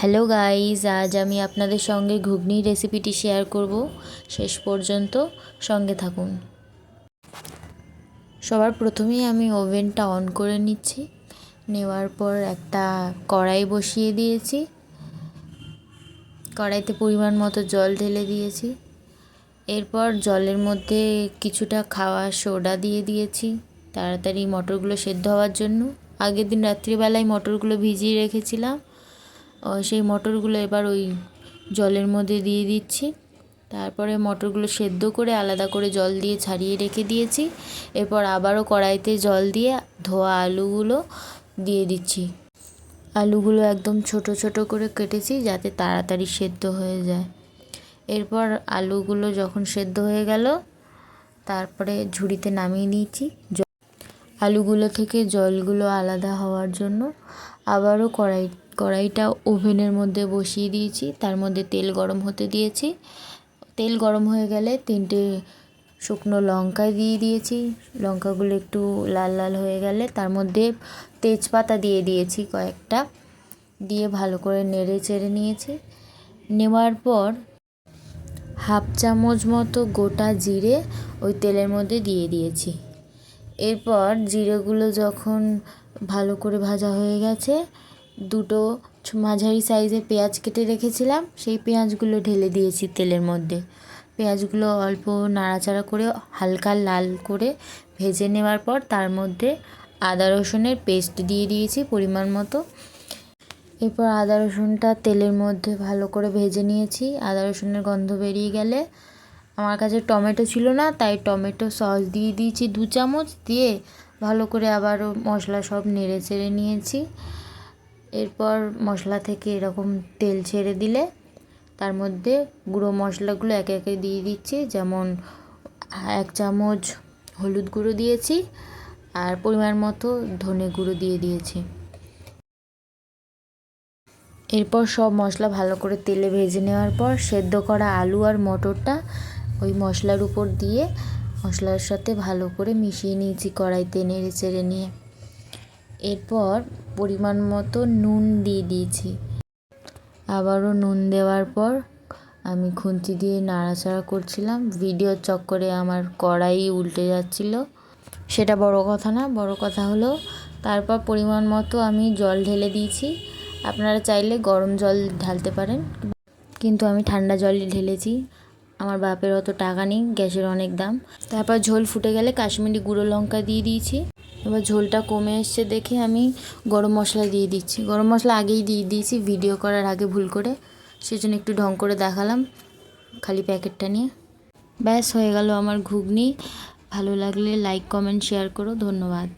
Hello guys, আজ আমি আপনাদের সঙ্গে ঘুগনির রেসিপিটি শেয়ার করব। শেষ পর্যন্ত সঙ্গে থাকুন। সবার প্রথমেই আমি ওভেনটা অন করে নিচ্ছি। নেওয়ার পর একটা কড়াই বসিয়ে দিয়েছি। কড়াইতে পরিমাণ মতো জল ঢেলে দিয়েছি। এরপর জলের মধ্যে কিছুটা খাওয়া সোডা দিয়ে দিয়েছি তাড়াতাড়ি মটরগুলো সেদ্ধ হওয়ার জন্য। আগের দিন রাত্রিবেলায় মটরগুলো ভিজিয়ে রেখেছিলাম। সেই মটরগুলো এবার ওই জলের মধ্যে দিয়ে দিচ্ছি। তারপরে মটরগুলো সেদ্ধ করে আলাদা করে জল দিয়ে ছাড়িয়ে রেখে দিয়েছি। এরপর আবারও কড়াইতে জল দিয়ে ধোয়া আলুগুলো দিয়ে দিচ্ছি। আলুগুলো একদম ছোট ছোট করে কেটেছি যাতে তাড়াতাড়ি সেদ্ধ হয়ে যায়। এরপর আলুগুলো যখন সেদ্ধ হয়ে গেল তারপরে ঝুড়িতে নামিয়ে নিয়েছি। আলুগুলো থেকে জলগুলো আলাদা হওয়ার জন্য আবারও কড়াইটা ওভেনের মধ্যে বসিয়ে দিয়েছি। তার মধ্যে তেল গরম হতে দিয়েছি। তেল গরম হয়ে গেলে 3টে শুকনো লঙ্কা দিয়ে দিয়েছি। লঙ্কাগুলো একটু লাল লাল হয়ে গেলে তার মধ্যে তেজপাতা দিয়ে দিয়েছি কয়েকটা, দিয়ে ভালো করে নেড়ে চেড়ে নিয়েছি। নেওয়ার পর হাফ চামচ মতো গোটা জিরে ওই তেলের মধ্যে দিয়ে দিয়েছি। এরপর জিরেগুলো যখন ভালো করে ভাজা হয়ে গেছে, 2টো মাঝারি সাইজে পেঁয়াজ কেটে রেখেছিলাম, সেই পেঁয়াজগুলো ঢেলে দিয়েছি তেলের মধ্যে। পেঁয়াজগুলো অল্প নাড়াচাড়া করে হালকা লাল করে ভেজে নেওয়ার পর তার মধ্যে আদা রসুনের পেস্ট দিয়ে দিয়েছি পরিমাণ মতো। এরপর আদা রসুনটা তেলের মধ্যে ভালো করে ভেজে নিয়েছি। আদা রসুনের গন্ধ বেরিয়ে গেলে আমার কাছে টমেটো ছিল না, তাই টমেটো সস দিয়ে দিয়েছি 2 চামচ, দিয়ে ভালো করে আবারও মশলা সব নেড়ে চেড়ে নিয়েছি। এরপর মশলা থেকে এরকম তেল ছেড়ে দিলে তার মধ্যে গুঁড়ো মশলাগুলো একে একে দিয়ে দিচ্ছি। যেমন 1 চামচ হলুদ গুঁড়ো দিয়েছি আর পরিমাণ মতো ধনে গুঁড়ো দিয়ে দিয়েছি। এরপর সব মশলা ভালো করে তেলে ভেজে নেওয়ার পর সেদ্ধ করা আলু আর মটরটা ওই মশলার উপর দিয়ে মশলার সাথে ভালো করে মিশিয়ে নিয়েছি কড়াইতে নেড়ে চেড়ে নিয়ে। এরপর পরিমাণ মতো নুন দিয়ে দিয়েছি। আবারও নুন দেওয়ার পর আমি খুন্তি দিয়ে নাড়াচাড়া করছিলাম। ভিডিওর চক্করে আমার কড়াই উল্টে যাচ্ছিল। সেটা বড় কথা না, বড় কথা হলো তারপর পরিমাণ মতো আমি জল ঢেলে দিয়েছি। আপনারা চাইলে গরম জল ঢালতে পারেন, কিন্তু আমি ঠান্ডা জলই ঢেলেছি। আমার বাপের অত টাকা নেই, গ্যাসের অনেক দাম। তারপর ঝোল ফুটে গেলে কাশ্মীরি গুঁড়ো লঙ্কা দিয়ে দিয়েছি। এবার ঝোলটা কমে এসছে দেখে আমি গরম মশলা দিয়ে দিচ্ছি। গরম মশলা আগেই দিয়ে দিয়েছি ভিডিও করার আগে ভুল করে, সেজন্য একটু ঢং করে দেখালাম খালি প্যাকেটটা নিয়ে। ব্যাস হয়ে গেল আমার ঘুগনি। ভালো লাগলে লাইক কমেন্ট শেয়ার করো। ধন্যবাদ।